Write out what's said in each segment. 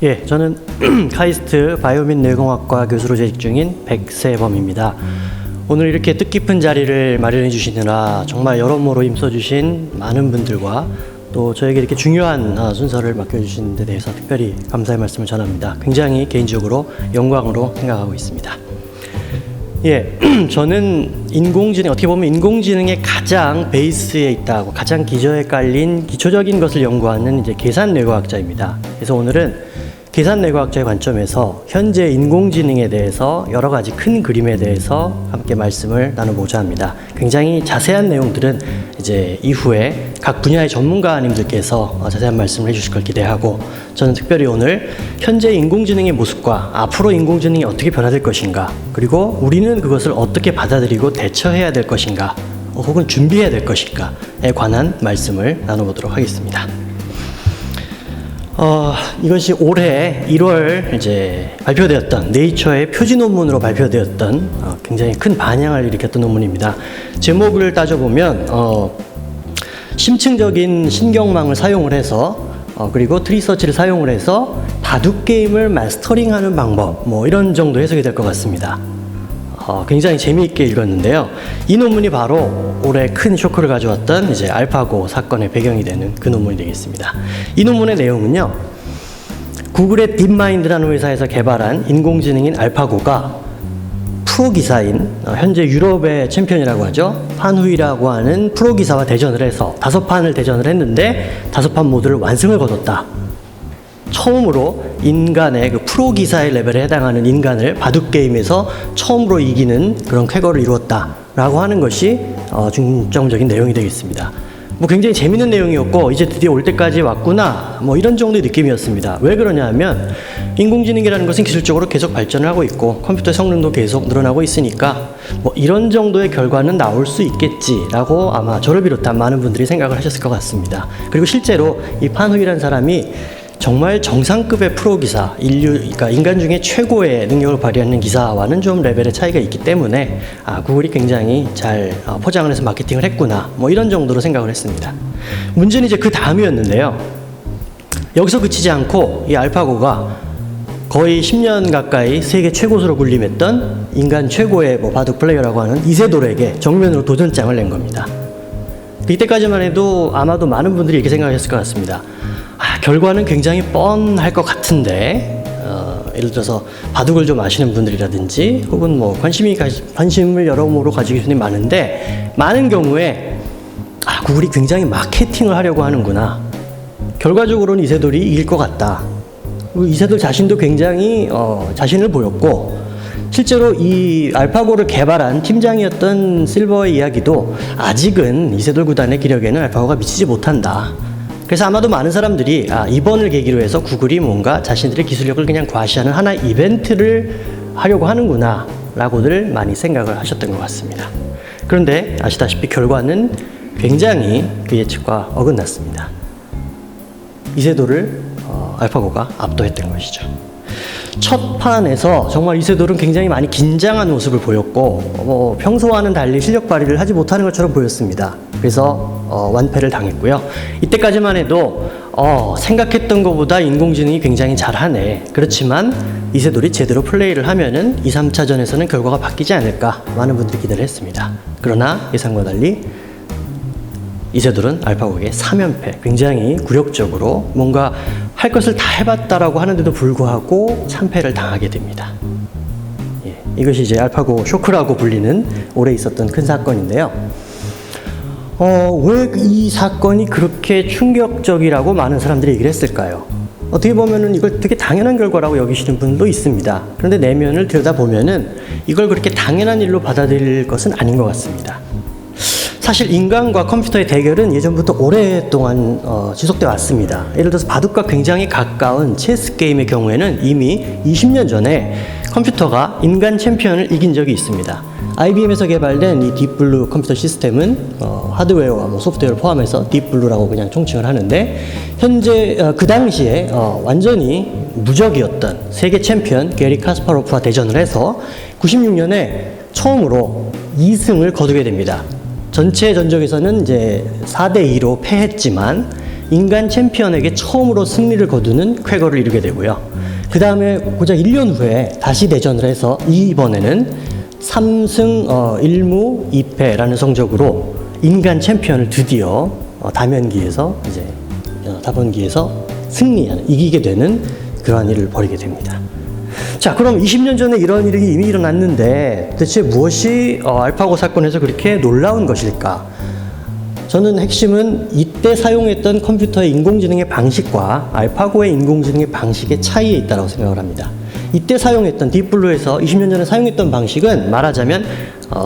예, 저는 카이스트 바이오민 뇌공학과 교수로 재직 중인 백세범입니다. 오늘 이렇게 뜻깊은 자리를 마련해 주시느라 정말 여러모로 힘써주신 많은 분들과 또 저에게 이렇게 중요한 순서를 맡겨주신 데 대해서 특별히 감사의 말씀을 전합니다. 굉장히 개인적으로 영광으로 생각하고 있습니다. 예, 저는 인공지능, 어떻게 보면 인공지능의 가장 베이스에 있다고, 가장 기저에 깔린 기초적인 것을 연구하는 이제 계산뇌과학자입니다. 그래서 오늘은 계산뇌과학자의 관점에서 현재 인공지능에 대해서 여러 가지 큰 그림에 대해서 함께 말씀을 나눠보자 합니다. 굉장히 자세한 내용들은 이제 이후에 각 분야의 전문가님들께서 자세한 말씀을 해주실 걸 기대하고, 저는 특별히 오늘 현재 인공지능의 모습과 앞으로 인공지능이 어떻게 변화될 것인가, 그리고 우리는 그것을 어떻게 받아들이고 대처해야 될 것인가, 혹은 준비해야 될 것인가에 관한 말씀을 나눠보도록 하겠습니다. 이것이 올해 1월 이제 발표되었던 네이처의 표지 논문으로 발표되었던 굉장히 큰 반향을 일으켰던 논문입니다. 제목을 따져보면 심층적인 신경망을 사용을 해서 그리고 트리서치를 사용을 해서 바둑 게임을 마스터링하는 방법, 뭐 이런 정도 해석이 될 것 같습니다. 굉장히 재미있게 읽었는데요. 이 논문이 바로 올해 큰 쇼크를 가져왔던 이제 알파고 사건의 배경이 되는 그 논문이 되겠습니다. 이 논문의 내용은요, 구글의 딥마인드라는 회사에서 개발한 인공지능인 알파고가 프로기사인, 현재 유럽의 챔피언이라고 하죠, 판후이라고 하는 프로기사와 대전을 해서 5판을 대전을 했는데 5판 모두를 완승을 거뒀다. 처음으로 인간의 그 프로기사의 레벨에 해당하는 인간을 바둑게임에서 처음으로 이기는 그런 쾌거를 이루었다라고 하는 것이 중점적인 내용이 되겠습니다. 뭐 굉장히 재밌는 내용이었고, 이제 드디어 올 때까지 왔구나, 뭐 이런 정도의 느낌이었습니다. 왜 그러냐 하면 인공지능이라는 것은 기술적으로 계속 발전을 하고 있고 컴퓨터 성능도 계속 늘어나고 있으니까 뭐 이런 정도의 결과는 나올 수 있겠지라고 아마 저를 비롯한 많은 분들이 생각을 하셨을 것 같습니다. 그리고 실제로 이 판후이라는 사람이 정말 정상급의 프로기사, 그러니까 인간 중에 최고의 능력을 발휘하는 기사와는 좀 레벨의 차이가 있기 때문에 구글이 굉장히 잘 포장을 해서 마케팅을 했구나, 뭐 이런 정도로 생각을 했습니다. 문제는 이제 그 다음이었는데요. 여기서 그치지 않고 이 알파고가 거의 10년 가까이 세계 최고수로 군림했던 인간 최고의 뭐 바둑 플레이어라고 하는 이세돌에게 정면으로 도전장을 낸 겁니다. 이때까지만 해도 아마도 많은 분들이 이렇게 생각했을 것 같습니다. 결과는 굉장히 뻔할 것 같은데, 예를 들어서 바둑을 좀 아시는 분들이라든지 혹은 뭐 관심을 여러모로 가지고 계신 분이 많은데, 많은 경우에 구글이 굉장히 마케팅을 하려고 하는구나, 결과적으로는 이세돌이 이길 것 같다, 그리고 이세돌 자신도 굉장히 자신을 보였고, 실제로 이 알파고를 개발한 팀장이었던 실버의 이야기도 아직은 이세돌 구단의 기력에는 알파고가 미치지 못한다. 그래서 아마도 많은 사람들이 이번을 계기로 해서 구글이 뭔가 자신들의 기술력을 그냥 과시하는 하나의 이벤트를 하려고 하는구나 라고들 많이 생각을 하셨던 것 같습니다. 그런데 아시다시피 결과는 굉장히 그 예측과 어긋났습니다. 이세돌을 알파고가 압도했던 것이죠. 첫 판에서 정말 이세돌은 굉장히 많이 긴장한 모습을 보였고, 평소와는 달리 실력 발휘를 하지 못하는 것처럼 보였습니다. 그래서 완패를 당했고요. 이때까지만 해도 생각했던 것보다 인공지능이 굉장히 잘하네, 그렇지만 이세돌이 제대로 플레이를 하면은 2, 3차전에서는 결과가 바뀌지 않을까 많은 분들이 기대를 했습니다. 그러나 예상과 달리 이세돌은 알파고에게 3연패, 굉장히 굴욕적으로 뭔가 할 것을 다 해봤다라고 하는데도 불구하고 참패를 당하게 됩니다. 이것이 이제 알파고 쇼크라고 불리는 올해 있었던 큰 사건인데요. 왜 이 사건이 그렇게 충격적이라고 많은 사람들이 얘기를 했을까요? 어떻게 보면은 이걸 되게 당연한 결과라고 여기시는 분도 있습니다. 그런데 내면을 들여다보면은 이걸 그렇게 당연한 일로 받아들일 것은 아닌 것 같습니다. 사실 인간과 컴퓨터의 대결은 예전부터 오랫동안 지속돼 왔습니다. 예를 들어서 바둑과 굉장히 가까운 체스 게임의 경우에는 이미 20년 전에 컴퓨터가 인간 챔피언을 이긴 적이 있습니다. IBM에서 개발된 이 딥블루 컴퓨터 시스템은 하드웨어와 소프트웨어를 포함해서 딥블루라고 그냥 총칭을 하는데, 현재 그 당시에 완전히 무적이었던 세계 챔피언 게리 카스파로프와 대전을 해서 96년에 처음으로 2승을 거두게 됩니다. 전체 전적에서는 이제 4대2로 패했지만 인간 챔피언에게 처음으로 승리를 거두는 쾌거를 이루게 되고요. 그 다음에 고작 1년 후에 다시 대전을 해서 이번에는 3승 1무 2패라는 성적으로 인간 챔피언을 드디어 다면기에서 이제 다번기에서 이기게 되는 그러한 일을 벌이게 됩니다. 자, 그럼 20년 전에 이런 일이 이미 일어났는데 대체 무엇이 알파고 사건에서 그렇게 놀라운 것일까? 저는 핵심은 이때 사용했던 컴퓨터의 인공지능의 방식과 알파고의 인공지능의 방식의 차이에 있다고 생각을 합니다. 이때 사용했던 딥블루에서 20년 전에 사용했던 방식은 말하자면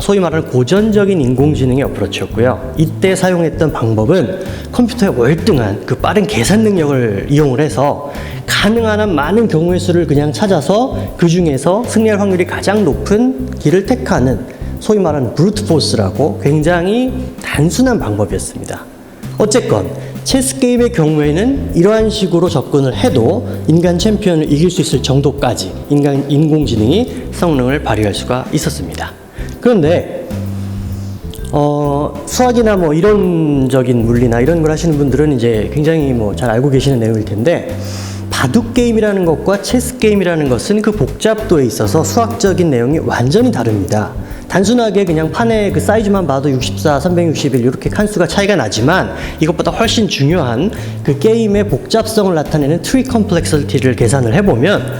소위 말하는 고전적인 인공지능의 어프로치였고요. 이때 사용했던 방법은 컴퓨터의 월등한 그 빠른 계산 능력을 이용을 해서 가능한 한 많은 경우의 수를 그냥 찾아서 그 중에서 승리할 확률이 가장 높은 길을 택하는 소위 말하는 브루트 포스라고 굉장히 단순한 방법이었습니다. 어쨌건 체스 게임의 경우에는 이러한 식으로 접근을 해도 인간 챔피언을 이길 수 있을 정도까지 인공지능이 성능을 발휘할 수가 있었습니다. 그런데 수학이나 뭐 이론적인 물리나 이런 걸 하시는 분들은 이제 굉장히 뭐 잘 알고 계시는 내용일 텐데, 바둑 게임이라는 것과 체스 게임이라는 것은 그 복잡도에 있어서 수학적인 내용이 완전히 다릅니다. 단순하게 그냥 판의 그 사이즈만 봐도 64, 361 이렇게 칸수가 차이가 나지만 이것보다 훨씬 중요한 그 게임의 복잡성을 나타내는 트리 컴플렉시티를 계산을 해보면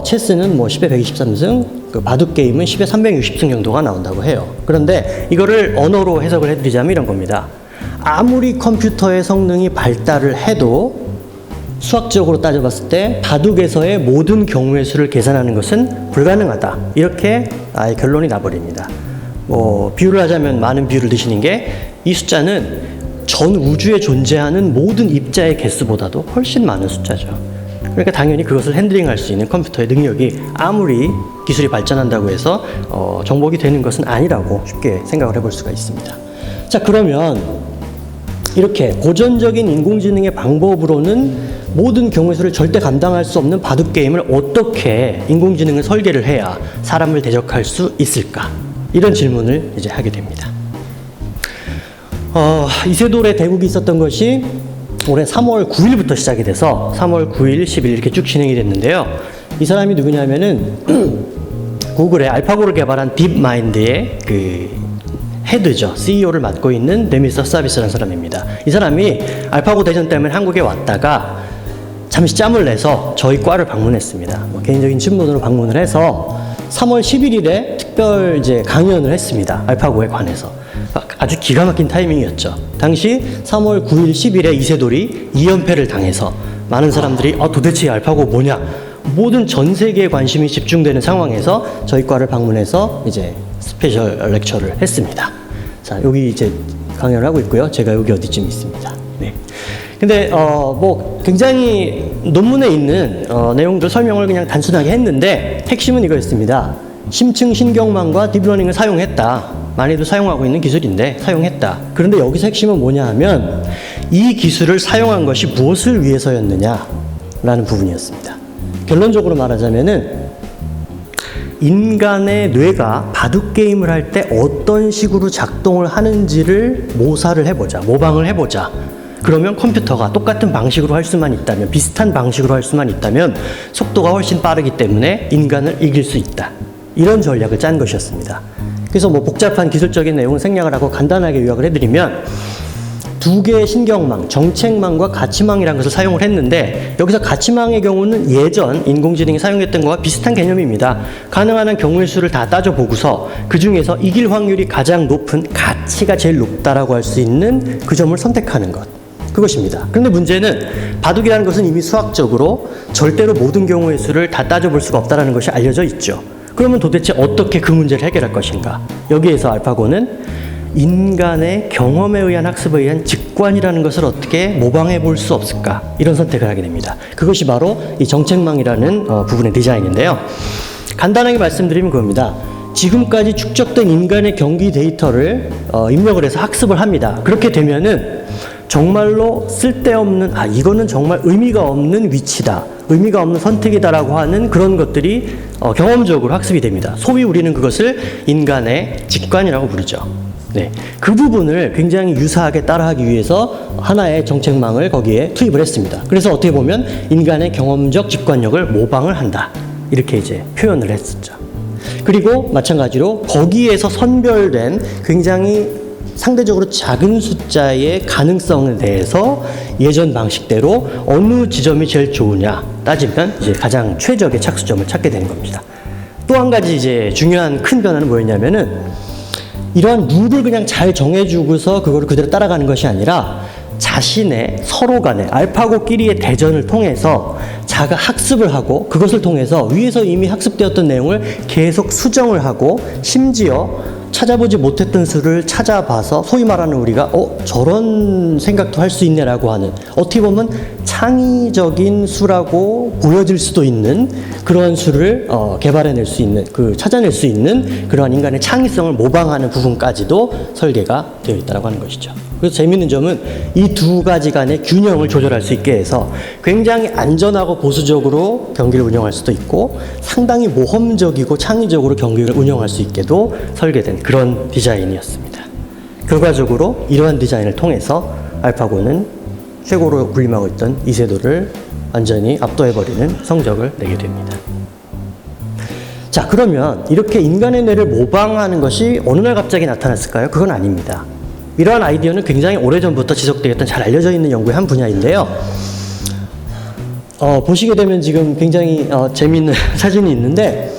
체스는 뭐 10에 123승, 그 바둑 게임은 10에 360승 정도가 나온다고 해요. 그런데 이거를 언어로 해석을 해드리자면 이런 겁니다. 아무리 컴퓨터의 성능이 발달을 해도 수학적으로 따져봤을 때 바둑에서의 모든 경우의 수를 계산하는 것은 불가능하다. 이렇게 아예 결론이 나버립니다. 뭐 비유를 하자면 많은 비유를 드시는 게 이 숫자는 전 우주에 존재하는 모든 입자의 개수보다도 훨씬 많은 숫자죠. 그러니까 당연히 그것을 핸들링할 수 있는 컴퓨터의 능력이 아무리 기술이 발전한다고 해서 정복이 되는 것은 아니라고 쉽게 생각을 해볼 수가 있습니다. 자, 그러면 이렇게 고전적인 인공지능의 방법으로는 모든 경우의 수를 절대 감당할 수 없는 바둑 게임을 어떻게 인공지능을 설계를 해야 사람을 대적할 수 있을까? 이런 질문을 이제 하게 됩니다. 이세돌의 대국이 있었던 것이 올해 3월 9일부터 시작이 돼서 3월 9일, 10일 이렇게 쭉 진행이 됐는데요. 이 사람이 누구냐면은 구글의 알파고를 개발한 딥마인드의 그 헤드죠. CEO를 맡고 있는 데미스 서비스라는 사람입니다. 이 사람이 알파고 대전 때문에 한국에 왔다가 잠시 짬을 내서 저희 과를 방문했습니다. 뭐 개인적인 친분으로 방문을 해서 3월 11일에 특별 이제 강연을 했습니다. 알파고에 관해서. 아주 기가 막힌 타이밍이었죠. 당시 3월 9일, 10일에 이세돌이 2연패를 당해서 많은 사람들이 도대체 알파고 뭐냐? 모든 전 세계에 관심이 집중되는 상황에서 저희 과를 방문해서 이제 스페셜 렉처를 했습니다. 자, 여기 이제 강연을 하고 있고요. 제가 여기 어디쯤 있습니다. 네. 근데 뭐 굉장히 논문에 있는 내용들 설명을 그냥 단순하게 했는데 핵심은 이거였습니다. 심층 신경망과 딥러닝을 사용했다. 많이들 사용하고 있는 기술인데 사용했다. 그런데 여기서 핵심은 뭐냐 하면 이 기술을 사용한 것이 무엇을 위해서였느냐라는 부분이었습니다. 결론적으로 말하자면은 인간의 뇌가 바둑 게임을 할 때 어떤 식으로 작동을 하는지를 모사를 해보자, 모방을 해보자. 그러면 컴퓨터가 똑같은 방식으로 할 수만 있다면, 비슷한 방식으로 할 수만 있다면 속도가 훨씬 빠르기 때문에 인간을 이길 수 있다. 이런 전략을 짠 것이었습니다. 그래서 뭐 복잡한 기술적인 내용은 생략을 하고 간단하게 요약을 해드리면 두 개의 신경망, 정책망과 가치망이라는 것을 사용을 했는데 여기서 가치망의 경우는 예전 인공지능이 사용했던 것과 비슷한 개념입니다. 가능한 한 경우의 수를 다 따져보고서 그 중에서 이길 확률이 가장 높은 가치가 제일 높다라고 할 수 있는 그 점을 선택하는 것. 그것입니다. 그런데 문제는 바둑이라는 것은 이미 수학적으로 절대로 모든 경우의 수를 다 따져볼 수가 없다는 것이 알려져 있죠. 그러면 도대체 어떻게 그 문제를 해결할 것인가? 여기에서 알파고는 인간의 경험에 의한 학습에 의한 직관이라는 것을 어떻게 모방해 볼 수 없을까? 이런 선택을 하게 됩니다. 그것이 바로 이 정책망이라는 부분의 디자인인데요. 간단하게 말씀드리면 그겁니다. 지금까지 축적된 인간의 경기 데이터를 입력을 해서 학습을 합니다. 그렇게 되면은 정말로 쓸데없는, 이거는 정말 의미가 없는 위치다, 의미가 없는 선택이다라고 하는 그런 것들이 경험적으로 학습이 됩니다. 소위 우리는 그것을 인간의 직관이라고 부르죠. 네, 그 부분을 굉장히 유사하게 따라하기 위해서 하나의 정책망을 거기에 투입을 했습니다. 그래서 어떻게 보면 인간의 경험적 직관력을 모방을 한다. 이렇게 이제 표현을 했었죠. 그리고 마찬가지로 거기에서 선별된 굉장히 상대적으로 작은 숫자의 가능성에 대해서 예전 방식대로 어느 지점이 제일 좋으냐 따지면 이제 가장 최적의 착수점을 찾게 되는 겁니다. 또 한 가지 이제 중요한 큰 변화는 뭐였냐면은 이러한 룰을 그냥 잘 정해주고서 그거를 그대로 따라가는 것이 아니라 자신의 서로 간의 알파고끼리의 대전을 통해서 자가 학습을 하고 그것을 통해서 위에서 이미 학습되었던 내용을 계속 수정을 하고 심지어 찾아보지 못했던 수를 찾아봐서 소위 말하는 우리가 저런 생각도 할 수 있네라고 하는 어떻게 보면 창의적인 수라고 보여질 수도 있는 그런 수를 개발해낼 수 있는 찾아낼 수 있는 그러한 인간의 창의성을 모방하는 부분까지도 설계가 되어 있다고 하는 것이죠. 그래서 재미있는 점은 이 두 가지 간의 균형을 조절할 수 있게 해서 굉장히 안전하고 보수적으로 경기를 운영할 수도 있고 상당히 모험적이고 창의적으로 경기를 운영할 수 있게도 설계된 그런 디자인이었습니다. 결과적으로 이러한 디자인을 통해서 알파고는 최고로 군림하고 있던 이세돌을 완전히 압도해버리는 성적을 내게 됩니다. 자, 그러면 이렇게 인간의 뇌를 모방하는 것이 어느 날 갑자기 나타났을까요? 그건 아닙니다. 이러한 아이디어는 굉장히 오래전부터 지속되었던 잘 알려져 있는 연구의 한 분야인데요. 보시게 되면 지금 굉장히 재미있는 사진이 있는데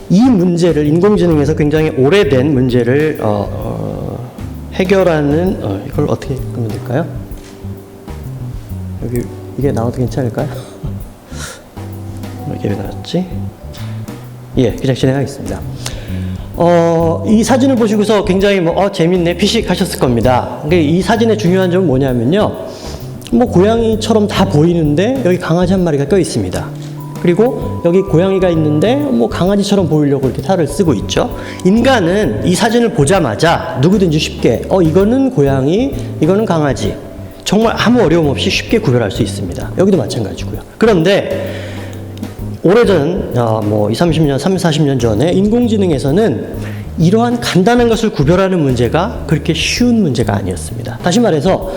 이 문제를 인공지능에서 굉장히 오래된 문제를 해결하는 이걸 어떻게 끄면 될까요? 여기 이게 나와도 괜찮을까요? 이렇게 왜 나왔지? 예, 그냥 진행하겠습니다. 이 사진을 보시고서 굉장히 재밌네, 피식하셨을 겁니다. 이 사진의 중요한 점은 뭐냐면요. 고양이처럼 다 보이는데 여기 강아지 한 마리가 껴 있습니다. 그리고 여기 고양이가 있는데 강아지처럼 보이려고 이렇게 탈을 쓰고 있죠. 인간은 이 사진을 보자마자 누구든지 쉽게 이거는 고양이, 이거는 강아지. 정말 아무 어려움 없이 쉽게 구별할 수 있습니다. 여기도 마찬가지고요. 그런데 오래전 30년, 40년 전에 인공지능에서는 이러한 간단한 것을 구별하는 문제가 그렇게 쉬운 문제가 아니었습니다. 다시 말해서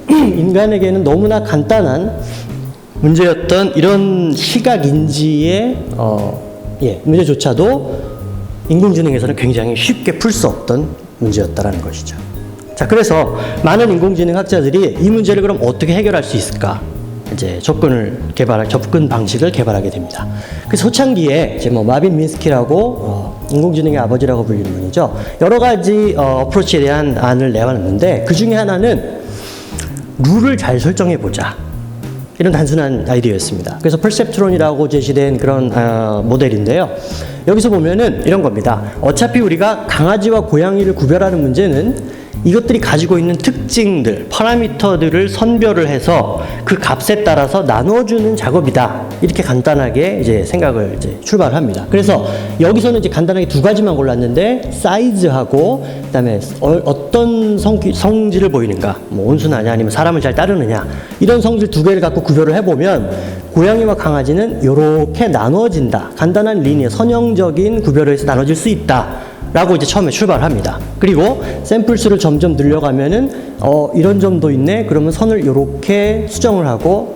인간에게는 너무나 간단한 문제였던 이런 시각인지의 문제조차도 인공지능에서는 굉장히 쉽게 풀 수 없던 문제였다는 것이죠. 자, 그래서 많은 인공지능 학자들이 이 문제를 그럼 어떻게 해결할 수 있을까? 이제 접근 방식을 개발하게 됩니다. 그 초창기에 이제 마빈 미스키라고 인공지능의 아버지라고 불리는 분이죠. 여러 가지 어프로치에 대한 안을 내놨는데 그 중에 하나는 룰을 잘 설정해 보자. 이런 단순한 아이디어였습니다. 그래서 퍼셉트론이라고 제시된 그런 모델인데요. 여기서 보면은 이런 겁니다. 어차피 우리가 강아지와 고양이를 구별하는 문제는 이것들이 가지고 있는 특징들, 파라미터들을 선별을 해서 그 값에 따라서 나눠주는 작업이다. 이렇게 간단하게 이제 생각을 출발합니다. 그래서 여기서는 이제 간단하게 두 가지만 골랐는데 사이즈하고 그다음에 어떤 성질을 보이는가, 온순하냐 아니면 사람을 잘 따르느냐 이런 성질 두 개를 갖고 구별을 해보면 고양이와 강아지는 이렇게 나눠진다. 간단한 리니어, 선형적인 구별을 해서 나눠질 수 있다. 라고 이제 처음에 출발합니다. 그리고 샘플 수를 점점 늘려가면은 이런 점도 있네. 그러면 선을 이렇게 수정을 하고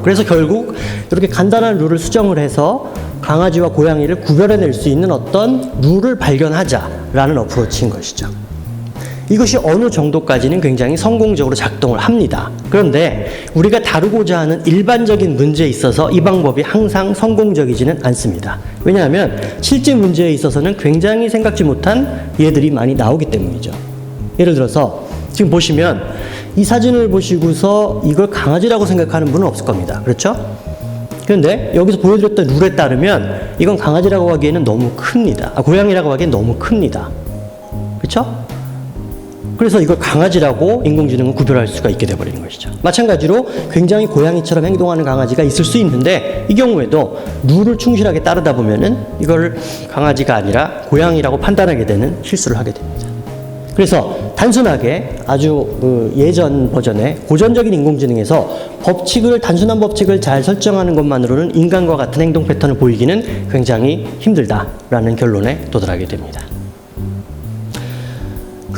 그래서 결국 이렇게 간단한 룰을 수정을 해서 강아지와 고양이를 구별해낼 수 있는 어떤 룰을 발견하자라는 어프로치인 것이죠. 이것이 어느 정도까지는 굉장히 성공적으로 작동을 합니다. 그런데 우리가 다루고자 하는 일반적인 문제에 있어서 이 방법이 항상 성공적이지는 않습니다. 왜냐하면 실제 문제에 있어서는 굉장히 생각지 못한 예들이 많이 나오기 때문이죠. 예를 들어서 지금 보시면 이 사진을 보시고서 이걸 강아지라고 생각하는 분은 없을 겁니다. 그렇죠? 그런데 여기서 보여드렸던 룰에 따르면 이건 강아지라고 하기에는 너무 큽니다. 고양이라고 하기엔 너무 큽니다. 그렇죠? 그래서 이걸 강아지라고 인공지능은 구별할 수가 있게 돼버리는 것이죠. 마찬가지로 굉장히 고양이처럼 행동하는 강아지가 있을 수 있는데 이 경우에도 룰을 충실하게 따르다 보면은 이걸 강아지가 아니라 고양이라고 판단하게 되는 실수를 하게 됩니다. 그래서 단순하게 아주 예전 버전의 고전적인 인공지능에서 단순한 법칙을 잘 설정하는 것만으로는 인간과 같은 행동 패턴을 보이기는 굉장히 힘들다라는 결론에 도달하게 됩니다.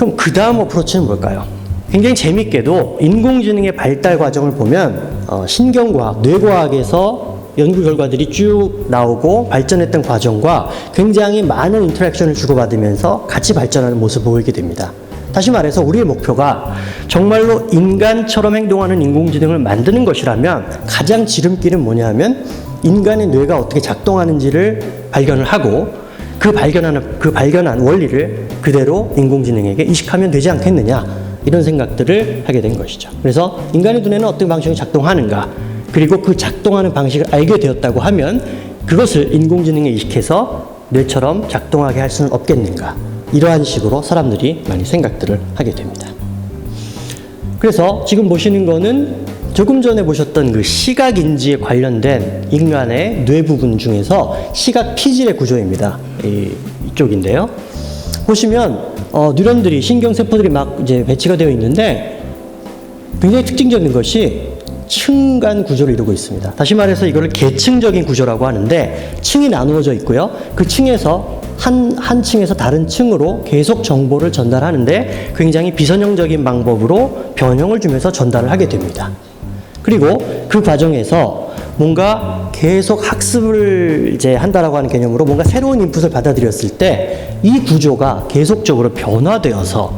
그럼 그 다음 어프로치는 뭘까요? 굉장히 재밌게도 인공지능의 발달 과정을 보면 신경과학, 뇌과학에서 연구 결과들이 쭉 나오고 발전했던 과정과 굉장히 많은 인터랙션을 주고받으면서 같이 발전하는 모습을 보이게 됩니다. 다시 말해서 우리의 목표가 정말로 인간처럼 행동하는 인공지능을 만드는 것이라면 가장 지름길은 뭐냐면 인간의 뇌가 어떻게 작동하는지를 발견을 하고 그 발견한 원리를 그대로 인공지능에게 이식하면 되지 않겠느냐, 이런 생각들을 하게 된 것이죠. 그래서 인간의 두뇌는 어떤 방식으로 작동하는가, 그리고 그 작동하는 방식을 알게 되었다고 하면 그것을 인공지능에 이식해서 뇌처럼 작동하게 할 수는 없겠는가, 이러한 식으로 사람들이 많이 생각들을 하게 됩니다. 그래서 지금 보시는 거는 조금 전에 보셨던 그 시각인지에 관련된 인간의 뇌 부분 중에서 시각 피질의 구조입니다. 이쪽인데요. 보시면 뉴런들이, 신경세포들이 막 이제 배치가 되어 있는데 굉장히 특징적인 것이 층간 구조를 이루고 있습니다. 다시 말해서 이거를 계층적인 구조라고 하는데, 층이 나누어져 있고요. 그 층에서 한 층에서 다른 층으로 계속 정보를 전달하는데 굉장히 비선형적인 방법으로 변형을 주면서 전달을 하게 됩니다. 그리고 그 과정에서 뭔가 계속 학습을 이제 한다라고 하는 개념으로 뭔가 새로운 인풋을 받아들였을 때 이 구조가 계속적으로 변화되어서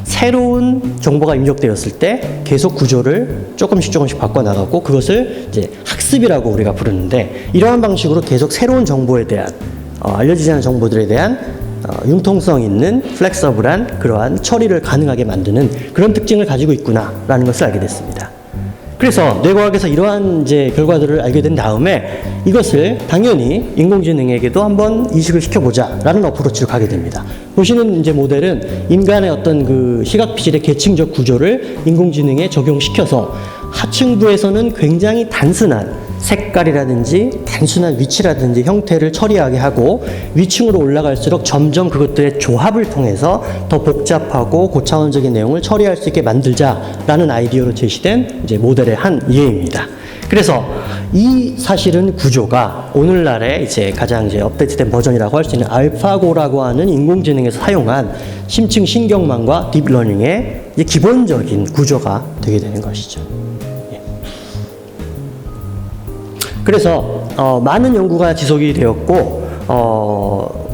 새로운 정보가 입력되었을 때 계속 구조를 조금씩 바꿔나가고, 그것을 이제 학습이라고 우리가 부르는데, 이러한 방식으로 계속 새로운 정보에 대한 알려지지 않은 정보들에 대한 융통성 있는 플렉서블한 그러한 처리를 가능하게 만드는 그런 특징을 가지고 있구나라는 것을 알게 됐습니다. 그래서 뇌과학에서 이러한 이제 결과들을 알게 된 다음에 이것을 당연히 인공지능에게도 한번 이식을 시켜보자라는 어프로치로 가게 됩니다. 보시는 이제 모델은 인간의 어떤 그 시각피질의 계층적 구조를 인공지능에 적용시켜서 하층부에서는 굉장히 단순한 색깔이라든지 단순한 위치라든지 형태를 처리하게 하고, 위층으로 올라갈수록 점점 그것들의 조합을 통해서 더 복잡하고 고차원적인 내용을 처리할 수 있게 만들자라는 아이디어로 제시된 이제 모델의 한 예입니다. 그래서 이 사실은 구조가 오늘날의 이제 가장 이제 업데이트된 버전이라고 할 수 있는 알파고라고 하는 인공지능에서 사용한 심층 신경망과 딥러닝의 이제 기본적인 구조가 되게 되는 것이죠. 그래서 많은 연구가 지속이 되었고,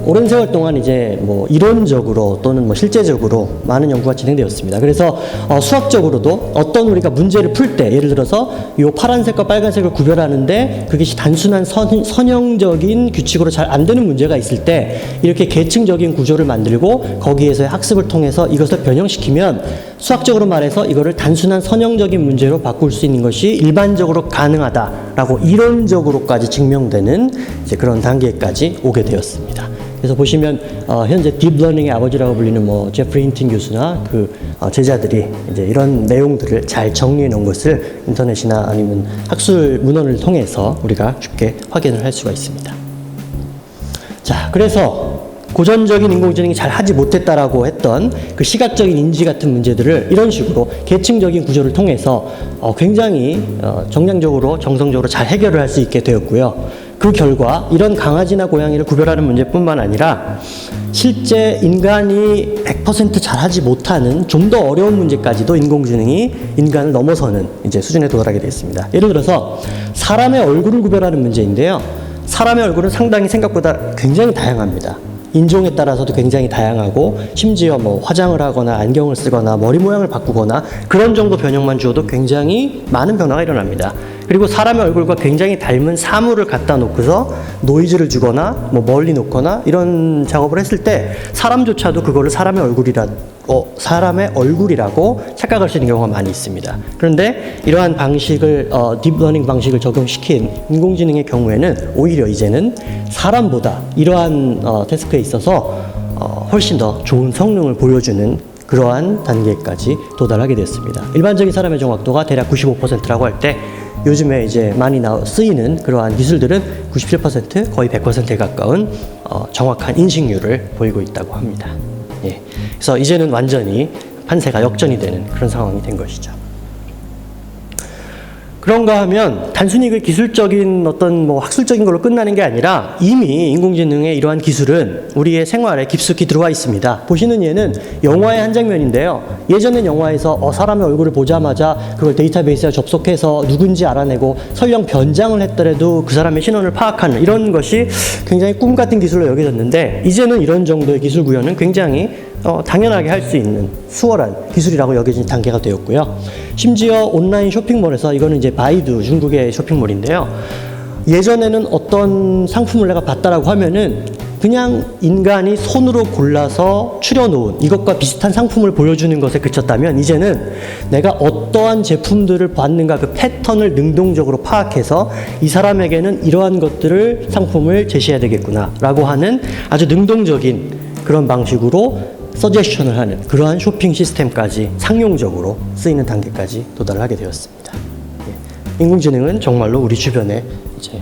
오랜 세월 동안 이제 뭐 이론적으로 또는 뭐 실제적으로 많은 연구가 진행되었습니다. 그래서 수학적으로도 어떤 우리가 문제를 풀 때, 예를 들어서 이 파란색과 빨간색을 구별하는데 그것이 단순한 선형적인 규칙으로 잘 안 되는 문제가 있을 때 이렇게 계층적인 구조를 만들고 거기에서의 학습을 통해서 이것을 변형시키면 수학적으로 말해서 이거를 단순한 선형적인 문제로 바꿀 수 있는 것이 일반적으로 가능하다라고 이론적으로까지 증명되는 이제 그런 단계까지 오게 되었습니다. 그래서 보시면 현재 딥러닝의 아버지라고 불리는 뭐 제프리 힌팅 교수나 그 제자들이 이제 이런 내용들을 잘 정리해 놓은 것을 인터넷이나 아니면 학술 문헌을 통해서 우리가 쉽게 확인을 할 수가 있습니다. 자, 그래서 고전적인 인공지능이 잘 하지 못했다라고 했던 그 시각적인 인지 같은 문제들을 이런 식으로 계층적인 구조를 통해서 굉장히 정량적으로 정성적으로 잘 해결을 할 수 있게 되었고요. 그 결과 이런 강아지나 고양이를 구별하는 문제뿐만 아니라 실제 인간이 100% 잘하지 못하는 좀 더 어려운 문제까지도 인공지능이 인간을 넘어서는 이제 수준에 도달하게 됐습니다. 예를 들어서 사람의 얼굴을 구별하는 문제인데요. 사람의 얼굴은 상당히 생각보다 굉장히 다양합니다. 인종에 따라서도 굉장히 다양하고, 심지어 뭐 화장을 하거나 안경을 쓰거나 머리 모양을 바꾸거나 그런 정도 변형만 주어도 굉장히 많은 변화가 일어납니다. 그리고 사람의 얼굴과 굉장히 닮은 사물을 갖다 놓고서 노이즈를 주거나 뭐 멀리 놓거나 이런 작업을 했을 때 사람조차도 그거를 사람의 얼굴이라고 착각할 수 있는 경우가 많이 있습니다. 그런데 이러한 방식을 딥러닝 방식을 적용시킨 인공지능의 경우에는 오히려 이제는 사람보다 이러한 태스크에 있어서 훨씬 더 좋은 성능을 보여주는 그러한 단계까지 도달하게 됐습니다. 일반적인 사람의 정확도가 대략 95%라고 할 때 요즘에 이제 많이 쓰이는 그러한 기술들은 97% 거의 100%에 가까운 정확한 인식률을 보이고 있다고 합니다. 예. 그래서 이제는 완전히 판세가 역전이 되는 그런 상황이 된 것이죠. 그런가 하면 단순히 그 기술적인 어떤 뭐 학술적인 걸로 끝나는 게 아니라 이미 인공지능의 이러한 기술은 우리의 생활에 깊숙이 들어와 있습니다. 보시는 예는 영화의 한 장면인데요. 예전엔 영화에서 사람의 얼굴을 보자마자 그걸 데이터베이스에 접속해서 누군지 알아내고 설령 변장을 했더라도 그 사람의 신원을 파악하는 이런 것이 굉장히 꿈 같은 기술로 여겨졌는데, 이제는 이런 정도의 기술 구현은 굉장히 당연하게 할 수 있는 수월한 기술이라고 여겨진 단계가 되었고요. 심지어 온라인 쇼핑몰에서, 이거는 이제 바이두 중국의 쇼핑몰인데요. 예전에는 어떤 상품을 내가 봤다라고 하면은 그냥 인간이 손으로 골라서 추려놓은 이것과 비슷한 상품을 보여주는 것에 그쳤다면, 이제는 내가 어떠한 제품들을 봤는가 그 패턴을 능동적으로 파악해서 이 사람에게는 이러한 것들을 상품을 제시해야 되겠구나 라고 하는 아주 능동적인 그런 방식으로 서제션을 하는 그러한 쇼핑 시스템까지 상용적으로 쓰이는 단계까지 도달을 하게 되었습니다. 인공지능은 정말로 우리 주변에 이제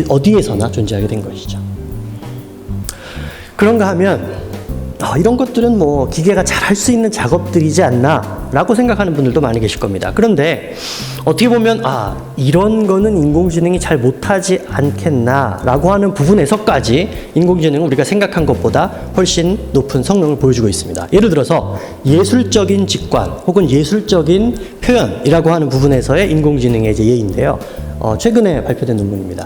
어디에서나 존재하게 된 것이죠. 그런가 하면 이런 것들은 뭐 기계가 잘 할 수 있는 작업들이지 않나 라고 생각하는 분들도 많이 계실 겁니다. 그런데 어떻게 보면 이런 거는 인공지능이 잘 못하지 않겠나 라고 하는 부분에서까지 인공지능은 우리가 생각한 것보다 훨씬 높은 성능을 보여주고 있습니다. 예를 들어서 예술적인 직관 혹은 예술적인 표현이라고 하는 부분에서의 인공지능의 이제 예인데요. 최근에 발표된 논문입니다.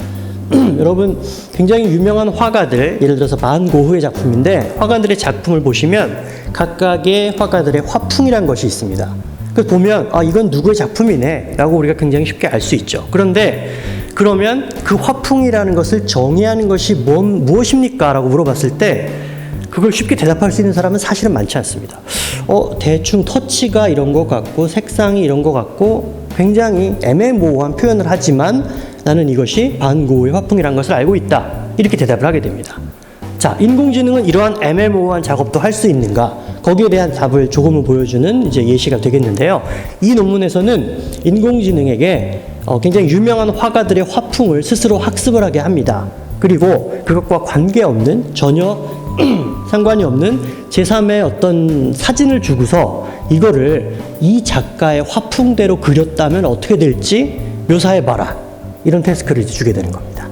여러분, 굉장히 유명한 화가들, 예를 들어서 반 고흐의 작품인데, 화가들의 작품을 보시면 각각의 화가들의 화풍이란 것이 있습니다. 그래서 보면 이건 누구의 작품이네 라고 우리가 굉장히 쉽게 알 수 있죠. 그런데 그러면 그 화풍이라는 것을 정의하는 것이 무엇입니까? 라고 물어봤을 때 그걸 쉽게 대답할 수 있는 사람은 사실은 많지 않습니다. 대충 터치가 이런 것 같고 색상이 이런 것 같고 굉장히 애매모호한 표현을 하지만 나는 이것이 반 고흐의 화풍이라는 것을 알고 있다. 이렇게 대답을 하게 됩니다. 자, 인공지능은 이러한 애매모호한 작업도 할 수 있는가? 거기에 대한 답을 조금은 보여주는 이제 예시가 되겠는데요. 이 논문에서는 인공지능에게 굉장히 유명한 화가들의 화풍을 스스로 학습을 하게 합니다. 그리고 그것과 관계없는, 전혀 상관이 없는 제3의 어떤 사진을 주고서 이거를 이 작가의 화풍대로 그렸다면 어떻게 될지 묘사해봐라. 이런 태스크를 이제 주게 되는 겁니다.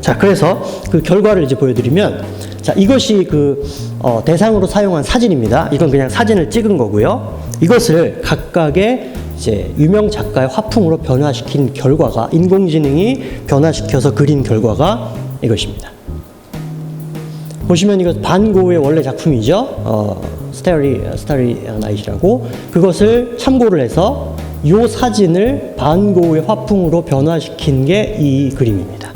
자, 그래서 그 결과를 이제 보여드리면, 자, 이것이 그 대상으로 사용한 사진입니다. 이건 그냥 사진을 찍은 거고요. 이것을 각각의 이제 유명 작가의 화풍으로 변화시킨 결과가, 인공지능이 변화시켜서 그린 결과가 이것입니다. 보시면 이거 반 고흐의 원래 작품이죠. 스타리 나잇이라고. 그것을 참고를 해서 이 사진을 반 고흐의 화풍으로 변화시킨 게 이 그림입니다.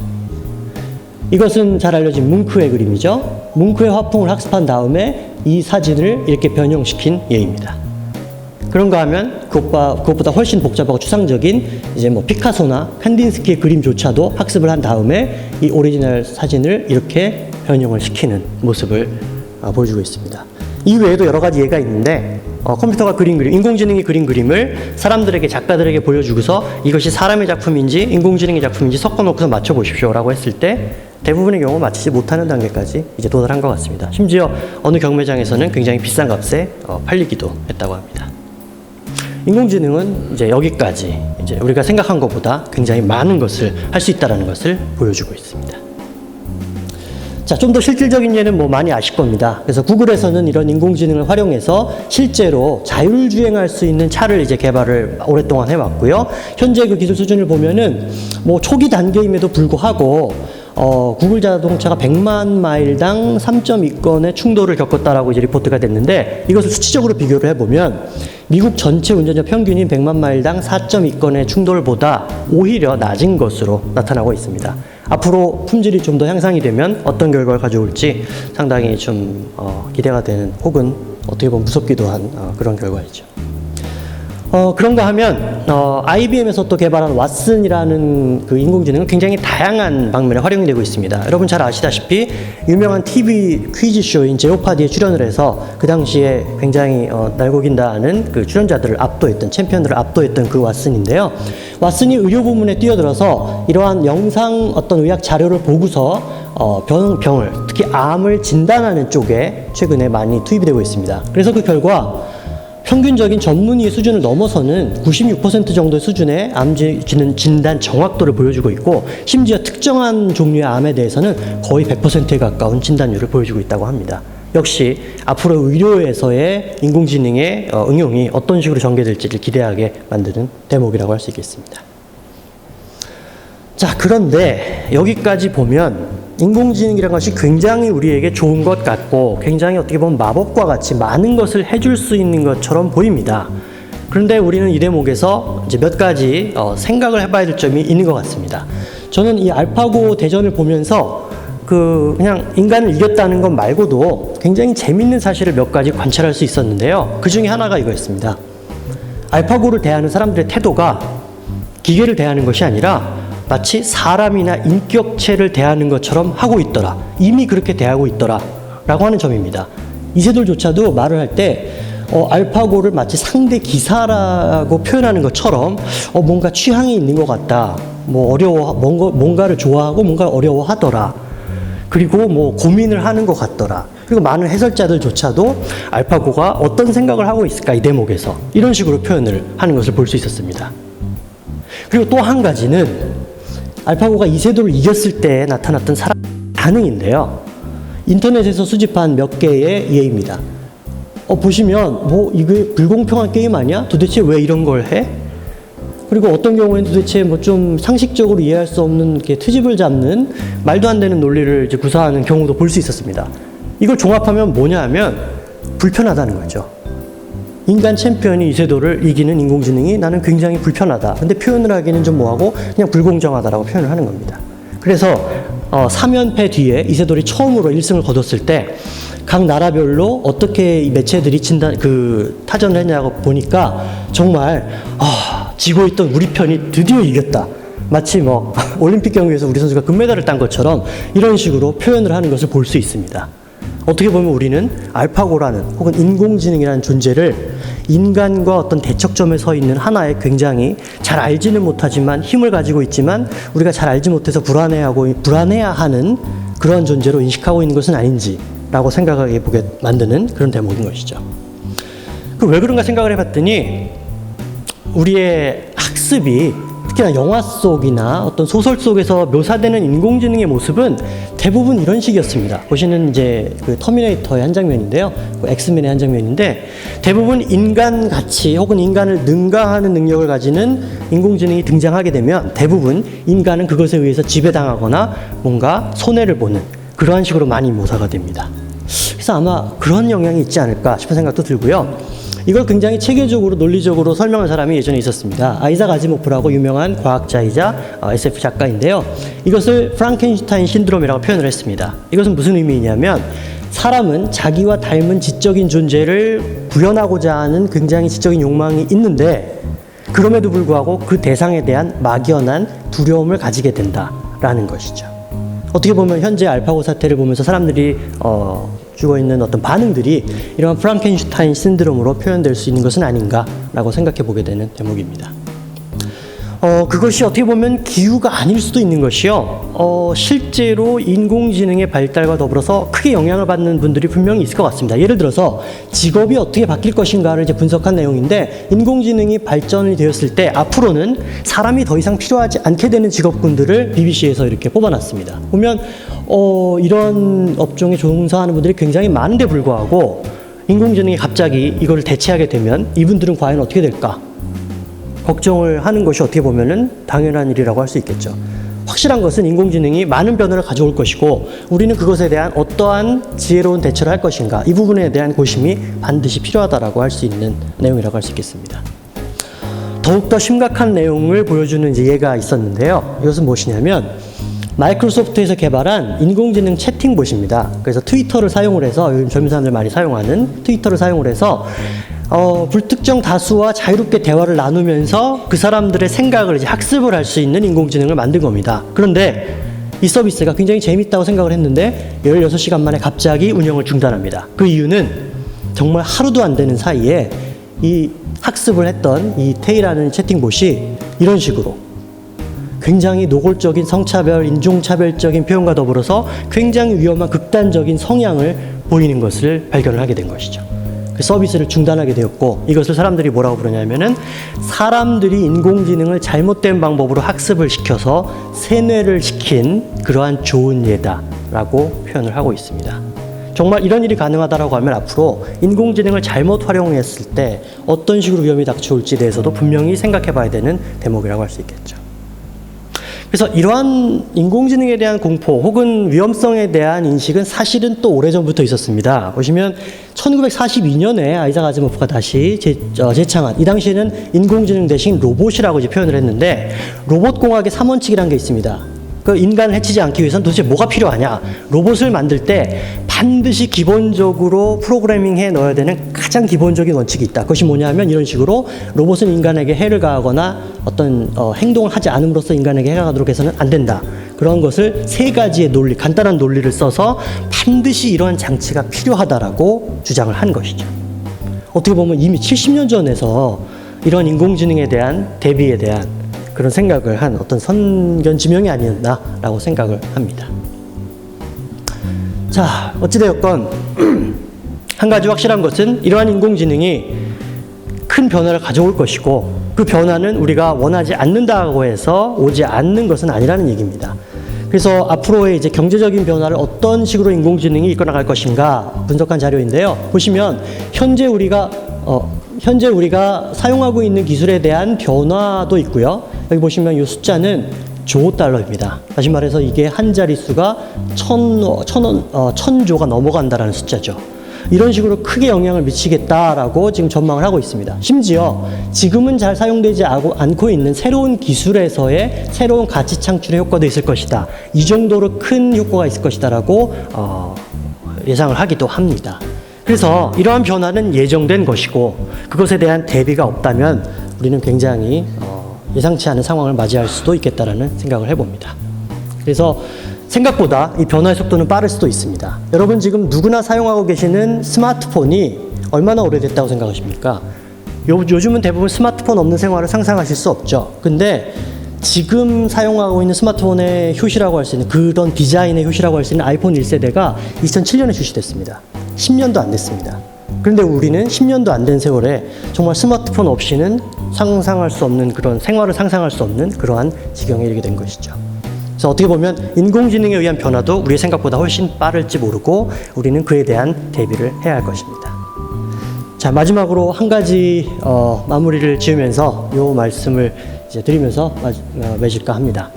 이것은 잘 알려진 뭉크의 그림이죠. 뭉크의 화풍을 학습한 다음에 이 사진을 이렇게 변형시킨 예입니다. 그런가 하면 그것보다 훨씬 복잡하고 추상적인 이제 뭐 피카소나 칸딘스키의 그림조차도 학습을 한 다음에 이 오리지널 사진을 이렇게 변형을 시키는 모습을 보여주고 있습니다. 이 외에도 여러 가지 예가 있는데, 컴퓨터가 그린 그림, 인공지능이 그린 그림을 사람들에게, 작가들에게 보여주고서 이것이 사람의 작품인지 인공지능의 작품인지 섞어놓고서 맞춰보십시오 라고 했을 때 대부분의 경우 맞히지 못하는 단계까지 이제 도달한 것 같습니다. 심지어 어느 경매장에서는 굉장히 비싼 값에 팔리기도 했다고 합니다. 인공지능은 이제 여기까지 이제 우리가 생각한 것보다 굉장히 많은 것을 할 수 있다는 것을 보여주고 있습니다. 자, 좀 더 실질적인 예는 뭐 많이 아실 겁니다. 그래서 구글에서는 이런 인공지능을 활용해서 실제로 자율주행할 수 있는 차를 이제 개발을 오랫동안 해왔고요. 현재 그 기술 수준을 보면은 뭐 초기 단계임에도 불구하고 구글 자동차가 100만 마일당 3.2건의 충돌을 겪었다라고 이제 리포트가 됐는데, 이것을 수치적으로 비교를 해보면 미국 전체 운전자 평균인 100만 마일당 4.2건의 충돌보다 오히려 낮은 것으로 나타나고 있습니다. 앞으로 품질이 좀 더 향상이 되면 어떤 결과를 가져올지 상당히 좀 기대가 되는, 혹은 어떻게 보면 무섭기도 한 그런 결과이죠. 그런가 하면 IBM에서 또 개발한 왓슨이라는 그 인공지능은 굉장히 다양한 방면에 활용이 되고 있습니다. 여러분 잘 아시다시피 유명한 TV 퀴즈쇼인 제오파디에 출연을 해서 그 당시에 굉장히 날고긴다 하는 그 출연자들을 압도했던, 챔피언들을 압도했던 그 왓슨인데요. 왓슨이 의료 부문에 뛰어들어서 이러한 영상 어떤 의학 자료를 보고서 병을, 특히 암을 진단하는 쪽에 최근에 많이 투입이 되고 있습니다. 그래서 그 결과 평균적인 전문의의 수준을 넘어서는 96% 정도의 수준의 암 진단 정확도를 보여주고 있고, 심지어 특정한 종류의 암에 대해서는 거의 100%에 가까운 진단율을 보여주고 있다고 합니다. 역시 앞으로 의료에서의 인공지능의 응용이 어떤 식으로 전개될지를 기대하게 만드는 대목이라고 할 수 있겠습니다. 자, 그런데 여기까지 보면 인공지능이라는 것이 굉장히 우리에게 좋은 것 같고, 굉장히 어떻게 보면 마법과 같이 많은 것을 해줄 수 있는 것처럼 보입니다. 그런데 우리는 이 대목에서 이제 몇 가지 생각을 해봐야 될 점이 있는 것 같습니다. 저는 이 알파고 대전을 보면서 그냥 인간을 이겼다는 것 말고도 굉장히 재밌는 사실을 몇 가지 관찰할 수 있었는데요. 그 중에 하나가 이거였습니다. 알파고를 대하는 사람들의 태도가 기계를 대하는 것이 아니라 마치 사람이나 인격체를 대하는 것처럼 하고 있더라. 이미 그렇게 대하고 있더라. 라고 하는 점입니다. 이세돌조차도 말을 할 때 알파고를 마치 상대 기사라고 표현하는 것처럼 뭔가 취향이 있는 것 같다. 뭔가를 좋아하고 뭔가를 어려워하더라. 그리고 고민을 하는 것 같더라. 그리고 많은 해설자들조차도 알파고가 어떤 생각을 하고 있을까, 이 대목에서 이런 식으로 표현을 하는 것을 볼 수 있었습니다. 그리고 또 한 가지는 알파고가 이세돌을 이겼을 때 나타났던 사람 반응인데요. 인터넷에서 수집한 몇 개의 예입니다. 보시면 이게 불공평한 게임 아니야? 도대체 왜 이런 걸 해? 그리고 어떤 경우에는 도대체 좀 상식적으로 이해할 수 없는 이렇게 트집을 잡는 말도 안 되는 논리를 이제 구사하는 경우도 볼 수 있었습니다. 이걸 종합하면 뭐냐 하면 불편하다는 거죠. 인간 챔피언이 이세돌을 이기는 인공지능이 나는 굉장히 불편하다. 근데 표현을 하기는 좀 뭐하고 그냥 불공정하다라고 표현을 하는 겁니다. 그래서 3연패 뒤에 이세돌이 처음으로 1승을 거뒀을 때 각 나라별로 어떻게 이 매체들이 타전을 했냐고 보니까 정말 지고 있던 우리 편이 드디어 이겼다. 마치 올림픽 경기에서 우리 선수가 금메달을 딴 것처럼 이런 식으로 표현을 하는 것을 볼 수 있습니다. 어떻게 보면 우리는 알파고라는 혹은 인공지능이라는 존재를 인간과 어떤 대척점에 서 있는 하나의 굉장히 잘 알지는 못하지만 힘을 가지고 있지만 우리가 잘 알지 못해서 불안해하는 그런 존재로 인식하고 있는 것은 아닌지라고 생각하게 보게 만드는 그런 대목인 것이죠. 왜 그런가 생각을 해봤더니 우리의 학습이 특히나 영화 속이나 어떤 소설 속에서 묘사되는 인공지능의 모습은 대부분 이런 식이었습니다. 보시는 이제 그 터미네이터의 한 장면인데요. 엑스맨의 한 장면인데 대부분 인간같이 혹은 인간을 능가하는 능력을 가지는 인공지능이 등장하게 되면 대부분 인간은 그것에 의해서 지배당하거나 뭔가 손해를 보는 그러한 식으로 많이 묘사가 됩니다. 그래서 아마 그런 영향이 있지 않을까 싶은 생각도 들고요. 이걸 굉장히 체계적으로 논리적으로 설명한 사람이 예전에 있었습니다. 아이작 아지모프라고 유명한 과학자이자 SF 작가인데요. 이것을 프랑켄슈타인 신드롬이라고 표현을 했습니다. 이것은 무슨 의미이냐면 사람은 자기와 닮은 지적인 존재를 구현하고자 하는 굉장히 지적인 욕망이 있는데 그럼에도 불구하고 그 대상에 대한 막연한 두려움을 가지게 된다라는 것이죠. 어떻게 보면 현재 알파고 사태를 보면서 사람들이 주고 있는 어떤 반응들이 이런 프랑켄슈타인 신드롬으로 표현될 수 있는 것은 아닌가라고 생각해 보게 되는 대목입니다. 그것이 어떻게 보면 기우가 아닐 수도 있는 것이요. 실제로 인공지능의 발달과 더불어서 크게 영향을 받는 분들이 분명히 있을 것 같습니다. 예를 들어서 직업이 어떻게 바뀔 것인가를 이제 분석한 내용인데 인공지능이 발전이 되었을 때 앞으로는 사람이 더 이상 필요하지 않게 되는 직업군들을 BBC에서 이렇게 뽑아놨습니다. 보면 이런 업종에 종사하는 분들이 굉장히 많은데 불구하고 인공지능이 갑자기 이걸 대체하게 되면 이분들은 과연 어떻게 될까? 걱정을 하는 것이 어떻게 보면은 당연한 일이라고 할 수 있겠죠. 확실한 것은 인공지능이 많은 변화를 가져올 것이고 우리는 그것에 대한 어떠한 지혜로운 대처를 할 것인가 이 부분에 대한 고심이 반드시 필요하다라고 할 수 있는 내용이라고 할 수 있겠습니다. 더욱더 심각한 내용을 보여주는 이제 예가 있었는데요. 이것은 무엇이냐면 마이크로소프트에서 개발한 인공지능 채팅봇입니다. 그래서 트위터를 사용을 해서 요즘 젊은 사람들 많이 사용하는 트위터를 사용을 해서 불특정 다수와 자유롭게 대화를 나누면서 그 사람들의 생각을 이제 학습을 할 수 있는 인공지능을 만든 겁니다. 그런데 이 서비스가 굉장히 재밌다고 생각을 했는데 16시간 만에 갑자기 운영을 중단합니다. 그 이유는 정말 하루도 안 되는 사이에 이 학습을 했던 이 테이라는 채팅봇이 이런 식으로 굉장히 노골적인 성차별, 인종차별적인 표현과 더불어서 굉장히 위험한 극단적인 성향을 보이는 것을 발견을 하게 된 것이죠. 그 서비스를 중단하게 되었고, 이것을 사람들이 뭐라고 부르냐면은 사람들이 인공지능을 잘못된 방법으로 학습을 시켜서 세뇌를 시킨 그러한 좋은 예다라고 표현을 하고 있습니다. 정말 이런 일이 가능하다라고 하면 앞으로 인공지능을 잘못 활용했을 때 어떤 식으로 위험이 닥쳐올지에 대해서도 분명히 생각해 봐야 되는 대목이라고 할 수 있겠죠. 그래서 이러한 인공지능에 대한 공포 혹은 위험성에 대한 인식은 사실은 또 오래전부터 있었습니다. 보시면 1942년에 아이작 아지모프가 다시 재창한, 이 당시에는 인공지능 대신 로봇이라고 이제 표현을 했는데, 로봇공학의 3원칙이라는 게 있습니다. 그 인간을 해치지 않기 위해서는 도대체 뭐가 필요하냐? 로봇을 만들 때 반드시 기본적으로 프로그래밍해 넣어야 되는 가장 기본적인 원칙이 있다. 그것이 뭐냐면 이런 식으로 로봇은 인간에게 해를 가하거나 어떤 행동을 하지 않음으로써 인간에게 해가 가도록 해서는 안 된다. 그런 것을 세 가지의 논리, 간단한 논리를 써서 반드시 이러한 장치가 필요하다라고 주장을 한 것이죠. 어떻게 보면 이미 70년 전에서 이런 인공지능에 대한 대비에 대한 그런 생각을 한 어떤 선견지명이 아니었나라고 생각을 합니다. 자, 어찌되었건 한 가지 확실한 것은 이러한 인공지능이 큰 변화를 가져올 것이고, 그 변화는 우리가 원하지 않는다고 해서 오지 않는 것은 아니라는 얘기입니다. 그래서 앞으로의 이제 경제적인 변화를 어떤 식으로 인공지능이 이끌어나갈 것인가 분석한 자료인데요. 보시면 현재 우리가 사용하고 있는 기술에 대한 변화도 있고요. 여기 보시면 이 숫자는 조 달러입니다. 다시 말해서 이게 한 자릿수가 천조가 넘어간다라는 숫자죠. 이런 식으로 크게 영향을 미치겠다라고 지금 전망을 하고 있습니다. 심지어 지금은 잘 사용되지 않고 있는 새로운 기술에서의 새로운 가치 창출의 효과도 있을 것이다. 이 정도로 큰 효과가 있을 것이다라고 예상을 하기도 합니다. 그래서 이러한 변화는 예정된 것이고, 그것에 대한 대비가 없다면 우리는 굉장히 예상치 않은 상황을 맞이할 수도 있겠다라는 생각을 해봅니다. 그래서 생각보다 이 변화의 속도는 빠를 수도 있습니다. 여러분 지금 누구나 사용하고 계시는 스마트폰이 얼마나 오래됐다고 생각하십니까? 요즘은 대부분 스마트폰 없는 생활을 상상하실 수 없죠. 근데 지금 사용하고 있는 스마트폰의 효시라고 할 수 있는, 그런 디자인의 효시라고 할 수 있는 아이폰 1세대가 2007년에 출시됐습니다. 10년도 안 됐습니다. 그런데 우리는 10년도 안 된 세월에 정말 스마트폰 없이는 상상할 수 없는, 그런 생활을 상상할 수 없는 그러한 지경에 이르게 된 것이죠. 그래서 어떻게 보면 인공지능에 의한 변화도 우리의 생각보다 훨씬 빠를지 모르고 우리는 그에 대한 대비를 해야 할 것입니다. 자, 마지막으로 한 가지 마무리를 지으면서 이 말씀을 이제 드리면서 맺을까 합니다.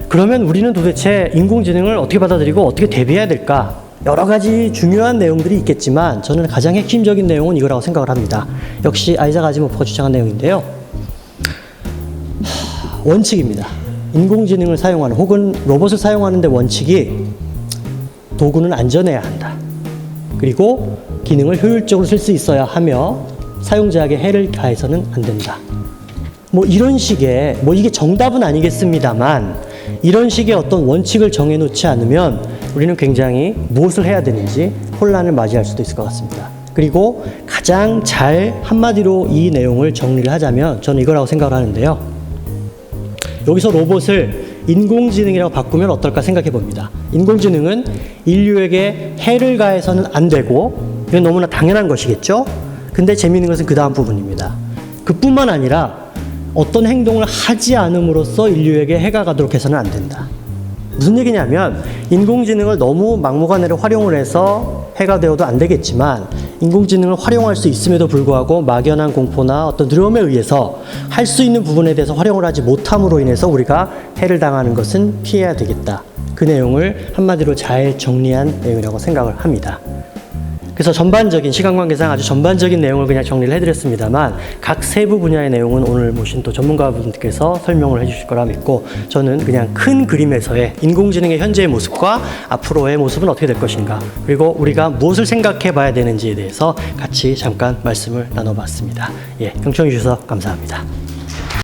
그러면 우리는 도대체 인공지능을 어떻게 받아들이고 어떻게 대비해야 될까? 여러 가지 중요한 내용들이 있겠지만 저는 가장 핵심적인 내용은 이거라고 생각을 합니다. 역시 아이작 아지모프가 주장한 내용인데요. 원칙입니다. 인공지능을 사용하는 혹은 로봇을 사용하는 데 원칙이 도구는 안전해야 한다. 그리고 기능을 효율적으로 쓸 수 있어야 하며 사용자에게 해를 가해서는 안 된다. 뭐 이런 식의, 뭐 이게 정답은 아니겠습니다만 이런 식의 어떤 원칙을 정해놓지 않으면 우리는 굉장히 무엇을 해야 되는지 혼란을 맞이할 수도 있을 것 같습니다. 그리고 가장 잘 한마디로 이 내용을 정리를 하자면 저는 이거라고 생각을 하는데요. 여기서 로봇을 인공지능이라고 바꾸면 어떨까 생각해 봅니다. 인공지능은 인류에게 해를 가해서는 안 되고, 이건 너무나 당연한 것이겠죠? 근데 재미있는 것은 그 다음 부분입니다. 그뿐만 아니라 어떤 행동을 하지 않음으로써 인류에게 해가 가도록 해서는 안 된다. 무슨 얘기냐면 인공지능을 너무 막무가내로 활용을 해서 해가 되어도 안 되겠지만 인공지능을 활용할 수 있음에도 불구하고 막연한 공포나 어떤 두려움에 의해서 할 수 있는 부분에 대해서 활용을 하지 못함으로 인해서 우리가 해를 당하는 것은 피해야 되겠다. 그 내용을 한마디로 잘 정리한 내용이라고 생각을 합니다. 그래서 전반적인, 시간 관계상 아주 전반적인 내용을 그냥 정리를 해드렸습니다만 각 세부 분야의 내용은 오늘 모신 또 전문가분들께서 설명을 해주실 거라 믿고, 저는 그냥 큰 그림에서의 인공지능의 현재의 모습과 앞으로의 모습은 어떻게 될 것인가, 그리고 우리가 무엇을 생각해 봐야 되는지에 대해서 같이 잠깐 말씀을 나눠봤습니다. 예, 경청해 주셔서 감사합니다.